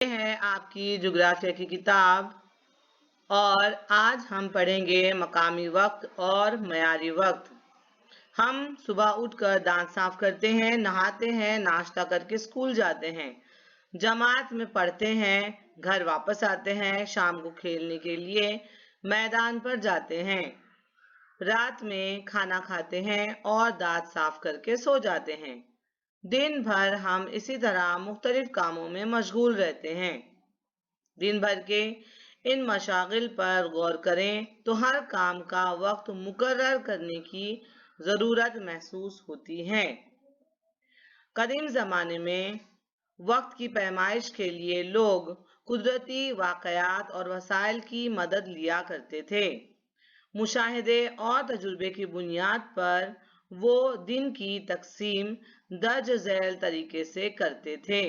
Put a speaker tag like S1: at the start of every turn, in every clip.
S1: ये है आपकी ज्योग्राफिया की किताब और आज हम पढ़ेंगे मकामी वक्त और मयारी वक्त। हम सुबह उठकर दांत साफ करते हैं, नहाते हैं, नाश्ता करके स्कूल जाते हैं, जमात में पढ़ते हैं, घर वापस आते हैं, शाम को खेलने के लिए मैदान पर जाते हैं, रात में खाना खाते हैं और दांत साफ करके सो जाते हैं। दिन भर हम इसी तरह मुख्तलिफ कामों में मशगूल रहते हैं। दिन भर के इन मशागिल पर गौर करें तो हर काम का वक्त मुकर्रर करने की ज़रूरत महसूस होती है। कदीम ज़माने में वक्त की पैमाइश के लिए लोग कुदरती वाक़यात और वसाइल की मदद लिया करते थे। मुशाहिदे और तजुर्बे की बुनियाद पर वो दिन की तकसीम दर्ज झैल तरीके से करते थे।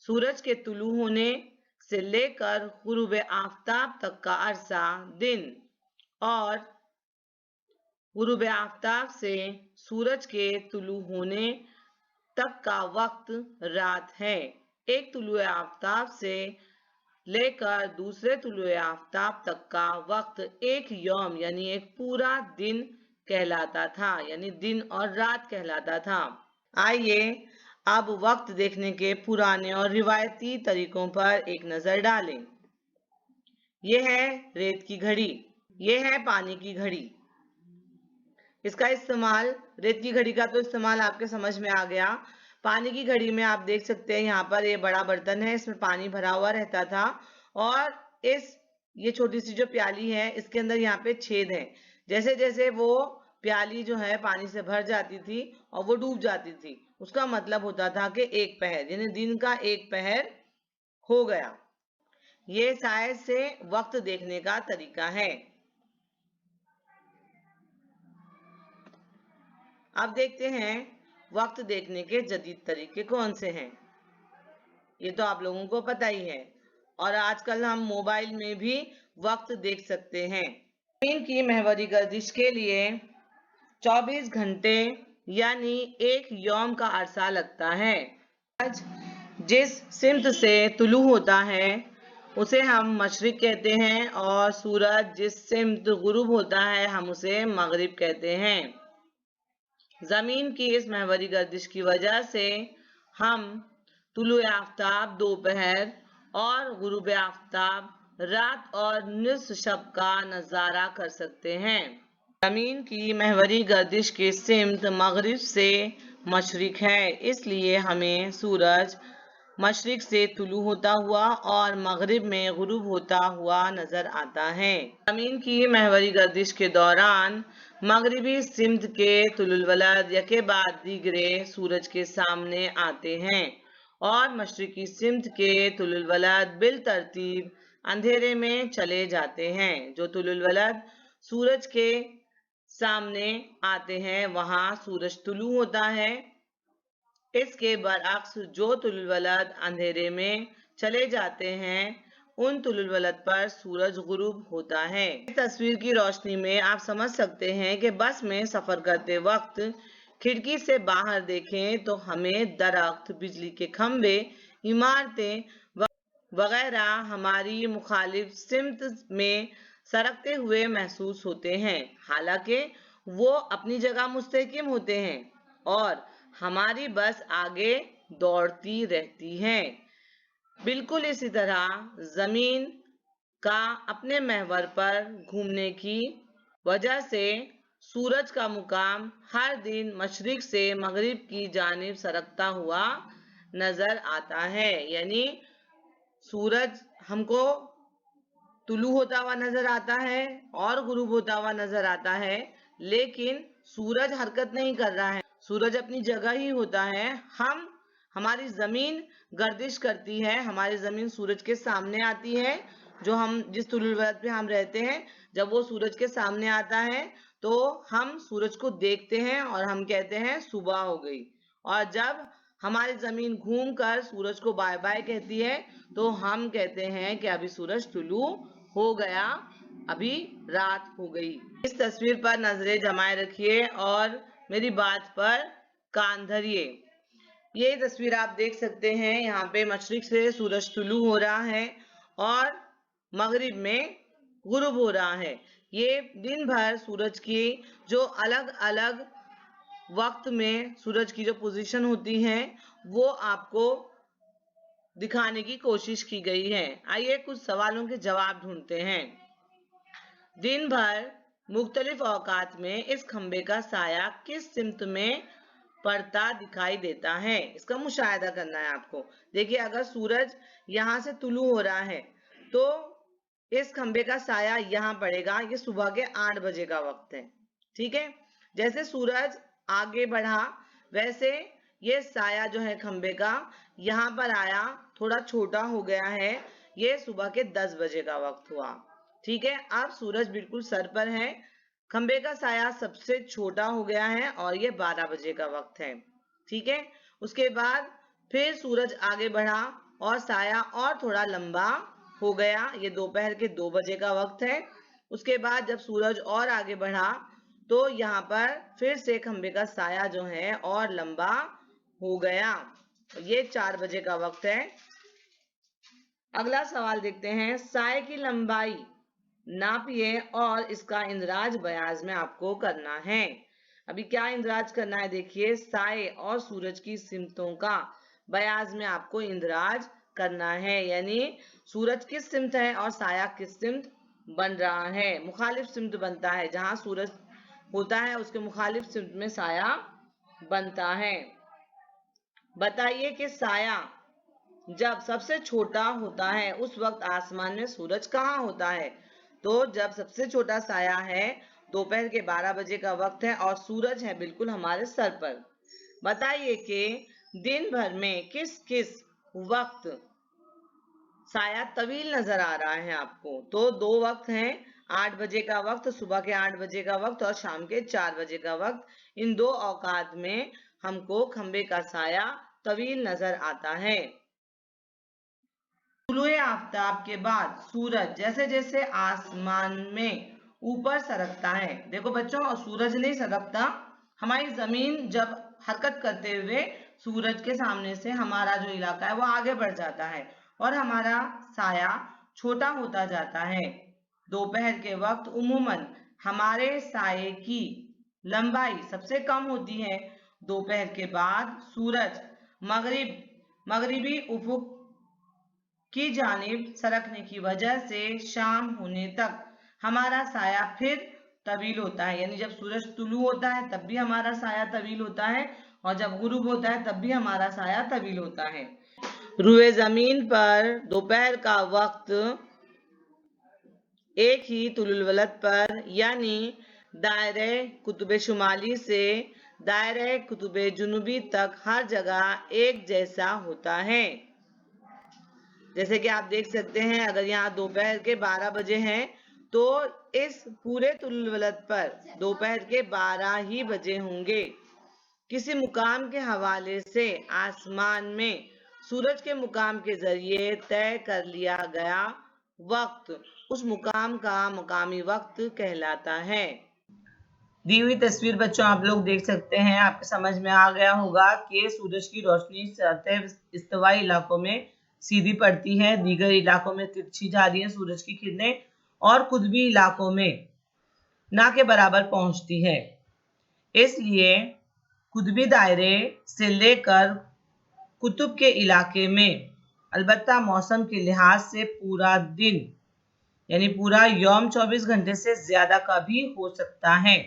S1: सूरज के तुलू होने से लेकर गुरूब आफताब तक का अरसा दिन और गुरूब आफताब से सूरज के तुलू होने तक का वक्त रात है। एक तुलू आफताब से लेकर दूसरे तुलू आफताब तक का वक्त एक यौम यानी एक पूरा दिन कहलाता था, यानी दिन और रात कहलाता था। आइए अब वक्त देखने के पुराने और रिवायती तरीकों पर एक नजर डालें। यह है रेत की घड़ी, यह है पानी की घड़ी। इसका इस्तेमाल, रेत की घड़ी का तो इस्तेमाल आपके समझ में आ गया। पानी की घड़ी में आप देख सकते हैं यहाँ पर ये बड़ा बर्तन है, इसमें पानी भरा हुआ रहता था और ये छोटी सी जो प्याली है इसके अंदर यहाँ पे छेद है। जैसे जैसे वो प्याली जो है पानी से भर जाती थी और वो डूब जाती थी, उसका मतलब होता था कि एक पहर यानी दिन का एक पहर हो गया। ये शायद से वक्त देखने का तरीका है। अब देखते हैं वक्त देखने के जदीद तरीके कौन से हैं। ये तो आप लोगों को पता ही है और आजकल हम मोबाइल में भी वक्त देख सकते हैं। जमीन की महवरी गर्दिश के लिए 24 घंटे यानी एक यौम का अरसा लगता है। आज जिस सिमत से तुलू होता है उसे हम मशरिक कहते हैं और सूरज जिस सिमत गुरूब होता है हम उसे मगरिब कहते हैं। जमीन की इस महवरी गर्दिश की वजह से हम तुलू आफताब दोपहर और गुरूब आफताब रात और निस्फ शब का नज़ारा कर सकते हैं। जमीन की महवरी गर्दिश की सिमत मगरिब से मशरिक है, इसलिए हमें सूरज मशरिक से तुलू होता हुआ और मगरिब में गुरूब होता हुआ नजर आता है। जमीन की महवरी गर्दिश के दौरान मगरिबी सिमत के तुलुल वलद यके बाद दीगरे सूरज के सामने आते हैं और मशरिकी सिमत के तुलुल वलद बिल तरतीब अंधेरे में चले जाते हैं। जो तुलुल वलद सूरज के सामने आते हैं वहां सूरज तुलू होता है। इसके बरअक्स जो तुलुल वलद अंधेरे में चले जाते हैं उन तुलुल वलद पर सूरज गुरूब होता है। इस तस्वीर की रोशनी में आप समझ सकते हैं कि बस में सफर करते वक्त खिड़की से बाहर देखें तो हमें दरख्त, बिजली के खंभे, इमारतें वगैरह हमारी मुखालिफ सिमत में सरकते हुए महसूस होते हैं, हालांकि वो अपनी जगह मुस्तहकिम होते हैं और हमारी बस आगे दौड़ती रहती है। बिल्कुल इसी तरह जमीन का अपने महवर पर घूमने की वजह से सूरज का मुकाम हर दिन मशरिक से मगरिब की जानिब सरकता हुआ नजर आता है, यानी सूरज हमको तुलू होता हुआ नजर आता है और गुरूब होता हुआ नजर आता है, लेकिन सूरज हरकत नहीं कर रहा है, सूरज अपनी जगह ही होता है। हमारी जमीन गर्दिश करती है, हमारी जमीन सूरज के सामने आती है। जो हम जिस तुलुल वलद पे हम रहते हैं, जब वो सूरज के सामने आता है तो हम सूरज को देखते हैं और हम कहते हैं सुबह हो गई। और जब हमारी जमीन घूमकर सूरज को बाय बाय कहती है तो हम कहते हैं कि अभी सूरज तुलू हो गया, अभी रात हो गई। इस तस्वीर पर नजरें जमाए रखिए और मेरी बात पर कान धरिए। ये तस्वीर आप देख सकते हैं, यहाँ पे मशरिक से सूरज तुलू हो रहा है और मगरिब में गुरूब हो रहा है। ये दिन भर सूरज की जो अलग अलग वक्त में सूरज की जो पोजीशन होती है वो आपको दिखाने की कोशिश की गई है। आइए कुछ सवालों के जवाब ढूंढते हैं। दिन भर मुख्तलिफ औकात में इस खंबे का साया किस सिमत में पड़ता दिखाई देता है, इसका मुशाहिदा करना है आपको। देखिए, अगर सूरज यहाँ से तुलू हो रहा है तो इस खंबे का साया यहाँ पड़ेगा। ये सुबह के 8 बजे का वक्त है, ठीक है। जैसे सूरज आगे बढ़ा वैसे ये साया जो है खंबे का यहाँ पर आया, थोड़ा छोटा हो गया है। ये सुबह के 10 बजे का वक्त हुआ, ठीक है। अब सूरज बिल्कुल सर पर है, खंबे का साया सबसे छोटा हो गया है और ये 12 बजे का वक्त है, ठीक है। उसके बाद फिर सूरज आगे बढ़ा और साया और थोड़ा लंबा हो गया, ये दोपहर के 2 बजे का वक्त है। उसके बाद जब सूरज और आगे बढ़ा तो यहाँ पर फिर से खंबे का साया जो है और लंबा हो गया, ये 4 बजे का वक्त है। अगला सवाल देखते हैं, साए की लंबाई नापिए और इसका इंदराज बयाज में आपको करना है। अभी क्या इंदराज करना है, देखिए, साए और सूरज की सिमतों का बयाज में आपको इंदराज करना है, यानी सूरज किस सिमत है और साया किस सिमत बन रहा है। मुखालिफ सिमत बनता है, जहां सूरज होता है उसके मुखालिफ सिमत में साया बनता है। बताइए कि साया जब सबसे छोटा होता है उस वक्त आसमान में सूरज कहाँ होता है। तो जब सबसे छोटा साया है, दोपहर के 12 बजे का वक्त है और सूरज है बिल्कुल हमारे सर पर। बताइए कि दिन भर में किस किस वक्त साया तवील नजर आ रहा है आपको। तो 2 वक्त हैं, 8 बजे का वक्त, सुबह के 8 बजे का वक्त और शाम के 4 बजे का वक्त। इन 2 औकात में हमको खंबे का साया तवील नजर आता है। तुलुए आफताब के बाद सूरज जैसे जैसे आसमान में ऊपर सरकता है, देखो बच्चों, सूरज नहीं सरकता, हमारी जमीन जब हरकत करते हुए सूरज के सामने से हमारा जो इलाका है वो आगे बढ़ जाता है और हमारा साया छोटा होता जाता है। दोपहर के वक्त उमूमन हमारे साये की लंबाई सबसे कम होती है। दोपहर के बाद सूरज मगरिबी उफुक की जानिब सरकने की वजह से शाम होने तक हमारा साया फिर तवील होता है, यानी जब सूरज तुलू होता है तब भी हमारा साया तवील होता है और जब गुरूब होता है तब भी हमारा साया तवील होता है। रुए जमीन पर दोपहर का वक्त एक ही तुलुल वलद पर यानी दायरे कुतुब शुमाली से दायरे कुतुब जुनूबी तक हर जगह एक जैसा होता है। जैसे कि आप देख सकते हैं, अगर यहाँ दोपहर के 12 बजे हैं तो इस पूरे तुलुल वलद पर दोपहर के 12 ही बजे होंगे। किसी मुकाम के हवाले से आसमान में सूरज के मुकाम के जरिए तय कर लिया गया वक्त उस मुकाम का मुकामी वक्त कहलाता है। दी हुई तस्वीर बच्चों आप लोग देख सकते हैं, आपको समझ में आ गया होगा कि सूरज की रोशनी सतह इस्तवाई इलाकों में सीधी पड़ती है, दीगर इलाकों में तिरछी जा रही है सूरज की किरणें और कुतबी इलाकों में ना के बराबर पहुंचती है। इसलिए कुतबी दायरे से लेकर कुतुब के इलाके में अलबत्ता मौसम के लिहाज से पूरा दिन यानी पूरा यौम 24 घंटे से ज्यादा का भी हो सकता है।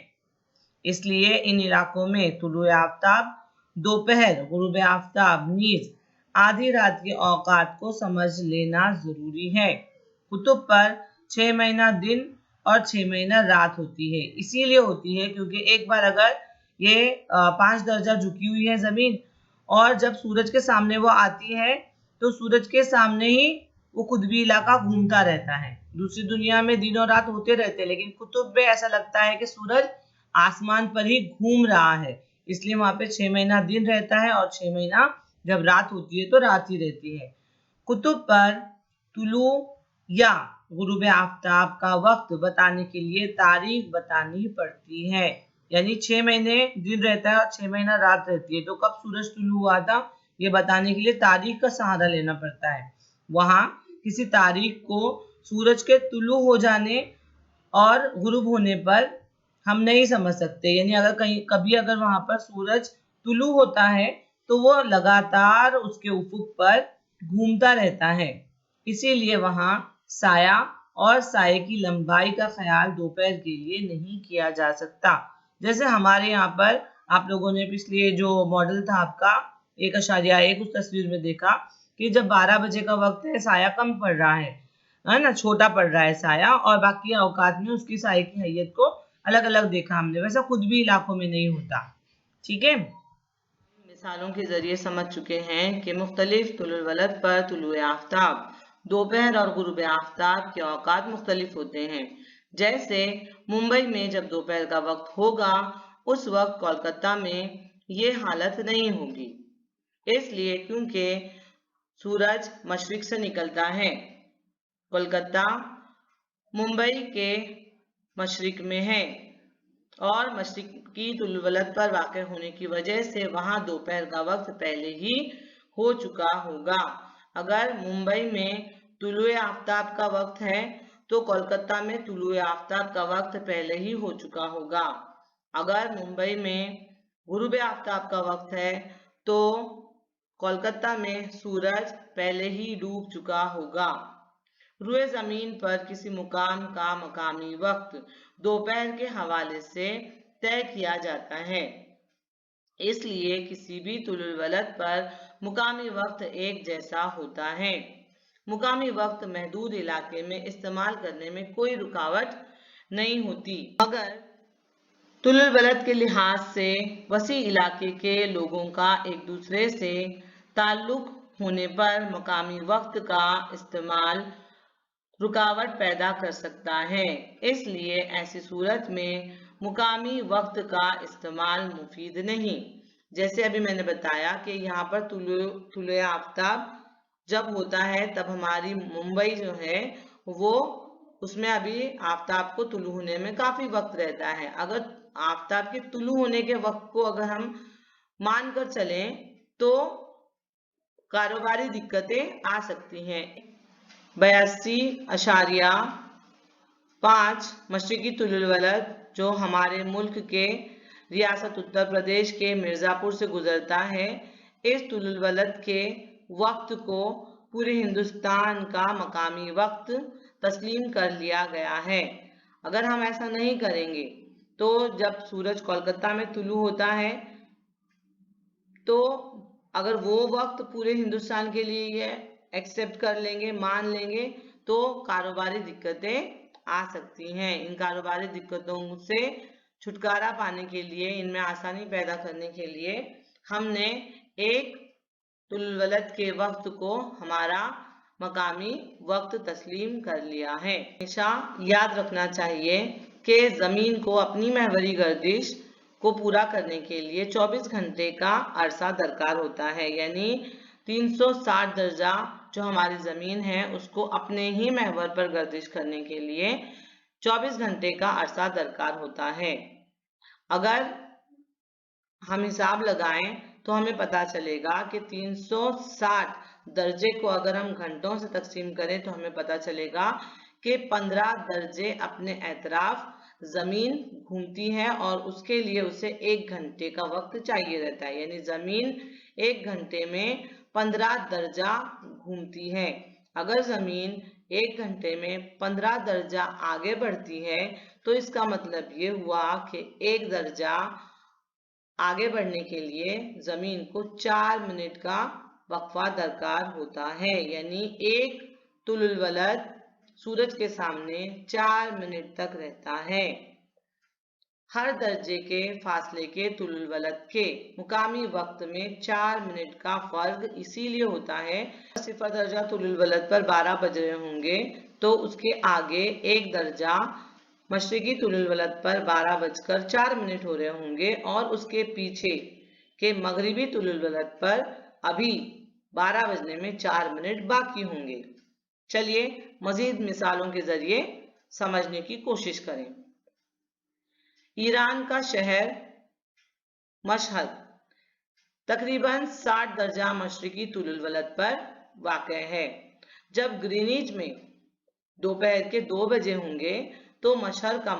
S1: इसलिए इन इलाकों में तुलुए आफ्ताब, दोपहर, गुरूब आफ्ताब नीज आधी रात के औकात को समझ लेना जरूरी है। कुतुब पर 6 महीना दिन और 6 महीना रात होती है। इसीलिए होती है क्योंकि एक बार अगर ये 5 दर्जा झुकी हुई है जमीन और जब सूरज के सामने वो आती है तो सूरज के सामने ही वो कुतबी इलाका घूमता रहता है। दूसरी दुनिया में दिन और रात होते रहते हैं, लेकिन कुतुब में ऐसा लगता है कि सूरज आसमान पर ही घूम रहा है, इसलिए वहां पे 6 महीना दिन रहता है और 6 महीना जब रात होती है तो रात ही रहती है। कुतुब पर तुलू या गुरूब आफ्ताब का वक्त बताने के लिए तारीख बतानी पड़ती है, यानी 6 महीने दिन रहता है और 6 महीना रात रहती है। तो कब सूरज तुलू हुआ था ये बताने के लिए तारीख का सहारा लेना पड़ता है। वहां किसी तारीख को सूरज के तुलू हो जाने और गुरूब होने पर हम नहीं समझ सकते। यानी अगर कभी अगर वहां पर सूरज तुलू होता है तो वो लगातार उसके उफुक पर घूमता रहता है, इसीलिए वहां साया और साये की लंबाई का ख्याल दोपहर के लिए नहीं किया जा सकता। जैसे हमारे यहाँ पर आप लोगों ने पिछले जो मॉडल था आपका 1.1 उस तस्वीर में देखा कि जब 12 बजे का वक्त है साया कम पड़ रहा है ना, छोटा पड़ रहा है साया, और बाकी औकात में उसकी साये की हैयत को अलग अलग देखा हमने। वैसा खुद भी इलाकों में नहीं होता। ठीक है, मिसालों के जरिए समझ चुके हैं कि मुख्तलिफ तुलुल वलद पर तुलुए आफ्ताब, दोपहर और गुरूब आफ्ताब के औकात मुख्तलिफ होते हैं। जैसे मुंबई में जब दोपहर का वक्त होगा उस वक्त कोलकाता में ये हालत नहीं होगी, इसलिए क्योंकि सूरज मशरिक से निकलता है। कोलकाता मुंबई के मशरिक में है और मशरिकी तुलुल वलद पर वाक़ होने की वजह से वहां दोपहर का वक्त पहले ही हो चुका होगा। अगर मुंबई में तुलुए आफ्ताब का वक्त है तो कोलकाता में तुलुए आफ्ताब का वक्त पहले ही हो चुका होगा। अगर मुंबई में गुरूब आफ्ताब का वक्त है तो कोलकाता में सूरज पहले ही डूब चुका होगा। रुए जमीन पर किसी मुकाम का मकामी वक्त दोपहर के हवाले से तय किया जाता है, इसलिए किसी भी तुलुल वलद पर मुकामी वक्त एक जैसा होता है। मुकामी वक्त महदूद इलाके में इस्तेमाल करने में कोई रुकावट नहीं होती, मगर तुलुल वलद के लिहाज से वसी इलाके के लोगों का एक दूसरे से ताल्लुक होने पर मुकामी वक्त का इस्तेमाल रुकावट पैदा कर सकता है। इसलिए ऐसी सूरत में मुकामी वक्त का इस्तेमाल मुफीद नहीं। जैसे अभी मैंने बताया कि यहाँ पर तुलुए आफ्ताब जब होता है तब हमारी मुंबई जो है वो उसमें अभी आफ्ताब को तुलू होने में काफी वक्त रहता है। अगर आफ्ताब के तुलू होने के वक्त को अगर हम मान कर चलें तो कारोबारी दिक्कतें आ सकती हैं। 82.5 मशरिकी तुलुल वलद जो हमारे मुल्क के रियासत उत्तर प्रदेश के मिर्ज़ापुर से गुजरता है, इस तुलुल वलद के वक्त को पूरे हिंदुस्तान का मकामी वक्त तस्लीम कर लिया गया है। अगर हम ऐसा नहीं करेंगे तो जब सूरज कोलकाता में तुलू होता है तो अगर वो वक्त पूरे हिंदुस्तान के लिए ये एक्सेप्ट कर लेंगे, मान लेंगे, तो कारोबारी दिक्कतें आ सकती हैं। इन कारोबारी दिक्कतों से छुटकारा पाने के लिए, इनमें आसानी पैदा करने के लिए हमने एक तुलुल वलद के वक्त को हमारा मकामी वक्त तस्लीम कर लिया है। हमेशा याद रखना चाहिए कि जमीन को अपनी महवरी गर्दिश को पूरा करने के लिए 24 घंटे का अरसा दरकार होता है। यानी 360 दर्जा जो हमारी जमीन है उसको अपने ही महवर पर गर्दिश करने के लिए 24 घंटे का अरसा दरकार होता है। अगर हम हिसाब लगाएं तो हमें पता चलेगा कि 360 दर्जे को अगर हम घंटों से तकसीम करें तो हमें पता चलेगा कि 15 दर्जे अपने एतराफ जमीन घूमती है और उसके लिए उसे 1 घंटे का वक्त चाहिए रहता है। यानी जमीन 1 घंटे में 15 दर्जा घूमती है। अगर जमीन 1 घंटे में 15 दर्जा आगे बढ़ती है तो इसका मतलब ये हुआ कि 1 दर्जा आगे बढ़ने के लिए जमीन को 4 मिनट का वक्फा दरकार होता है। यानी एक तुलुल वलद सूरज के सामने 4 मिनट तक रहता है। हर दर्जे के फासले के तुलुल वलद के मुकामी वक्त में 4 मिनट का फर्क इसीलिए होता है। सिफर दर्जा तुलुल वलद पर 12 बज रहे होंगे तो उसके आगे एक दर्जा मशरिकी तुलुल वलद पर 12 बजकर 4 मिनट हो रहे होंगे और उसके पीछे के मगरिबी तुलुल वलद पर अभी 12 बजने में 4 मिनट बाकी होंगे। चलिए मजीद मिसालों के जरिए समझने की कोशिश करें। ईरान का शहर मशहद तकरीबन 60 दर्जा मशरिकी तुलुल वलद पर वाक़ है। जब ग्रीनिच में दोपहर के 2 बजे होंगे तो मशहर का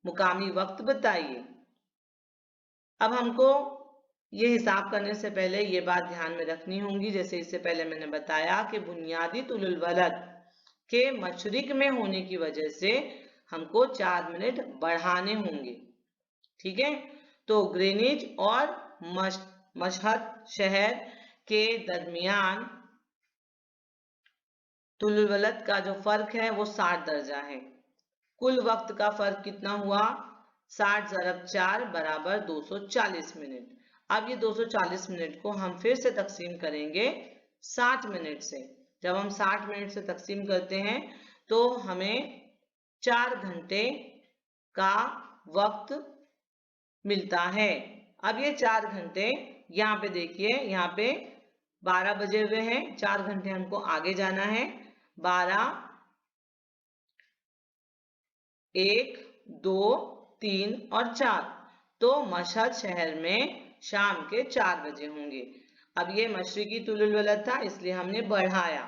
S1: मुकामी वक्त बताइए। अब हमको ये हिसाब करने से पहले ये बात ध्यान में रखनी होगी, जैसे इससे पहले मैंने बताया कि बुनियादी तुलुल वलद के मशरिक में होने की वजह से हमको 4 मिनट बढ़ाने होंगे। ठीक है, तो ग्रीनिच और मशहद शहर के दरमियान तुलुल वलद का जो फर्क है वो 60 दर्जा है। कुल वक्त का फर्क कितना हुआ? 60 × 4 बराबर 240 मिनट। अब ये 240 मिनट को हम फिर से तकसीम करेंगे 60 मिनट से। जब हम 60 मिनट से तकसीम करते हैं तो हमें 4 घंटे का वक्त मिलता है। अब ये 4 घंटे यहाँ पे देखिए, यहाँ पे 12 बजे हुए हैं, 4 घंटे हमको आगे जाना है। 12, 1, 2, 3 और 4, तो मशहद शहर में शाम के 4 बजे होंगे। अब ये मशरिकी तुलुल वलद था इसलिए हमने बढ़ाया।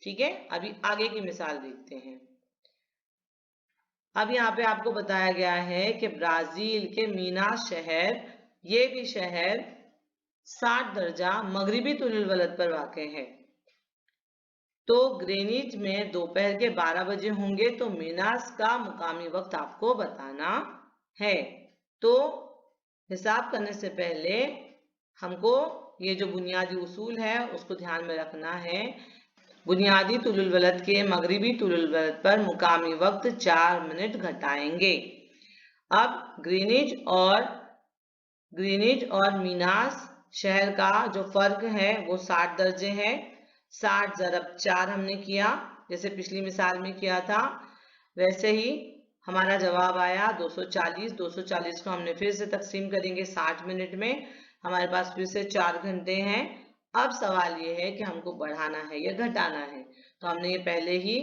S1: ठीक है, अभी आगे की मिसाल देखते हैं। अब यहाँ पे आपको बताया गया है कि ब्राजील के मीनास शहर, ये भी शहर 60 दर्जा मगरिबी तुलुल वलद पर वाक़ है। तो ग्रीनिच में दोपहर के 12 बजे होंगे तो मीनास का मुकामी वक्त आपको बताना है। तो हिसाब करने से पहले हमको ये जो बुनियादी उसूल है उसको ध्यान में रखना है। बुनियादी तुलुल वलद के मगरिबी तुलुल वलद पर मुकामी वक्त 4 मिनट घटाएंगे। अब ग्रीनिच और मीनास शहर का जो फर्क है वो 60 दर्जे है। 60 × 4 हमने किया, जैसे पिछली मिसाल में किया था वैसे ही हमारा जवाब आया 240। 240 को हमने फिर से तकसीम करेंगे 60 मिनट में, हमारे पास फिर से 4 घंटे हैं। अब सवाल ये है कि हमको बढ़ाना है या घटाना है। तो हमने ये पहले ही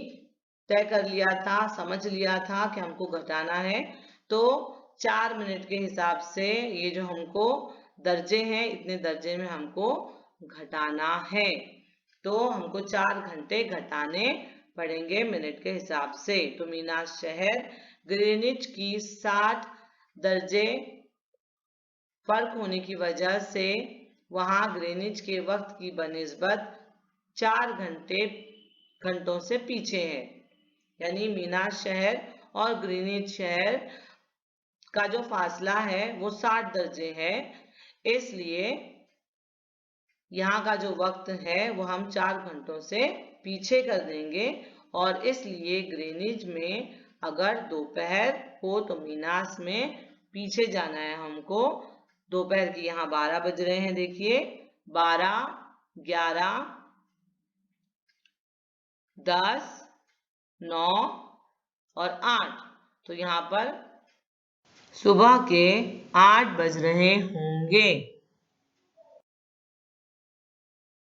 S1: तय कर लिया था, समझ लिया था कि हमको घटाना है। तो 4 मिनट के हिसाब से ये जो हमको दर्जे हैं, इतने दर्जे में हमको घटाना है। तो हमको 4 घंटे घटाने पड़ेंगे मिनट के हिसाब से। तो मीनास शहर ग्रीनिच की 60 दर्जे फर्क होने की वजह से वहां ग्रीनिच के वक्त की बनिस्बत 4 घंटों से पीछे है। यानी मीनास शहर और ग्रीनिच शहर का जो फासला है वो 60 दर्जे है, इसलिए यहाँ का जो वक्त है वो हम 4 घंटों से पीछे कर देंगे। और इसलिए ग्रीनिच में अगर दोपहर हो तो मीनास में पीछे जाना है हमको। दोपहर की यहाँ 12 बज रहे हैं, देखिए 12, 11, 10, 9 और 8, तो यहाँ पर सुबह के 8 बज रहे होंगे।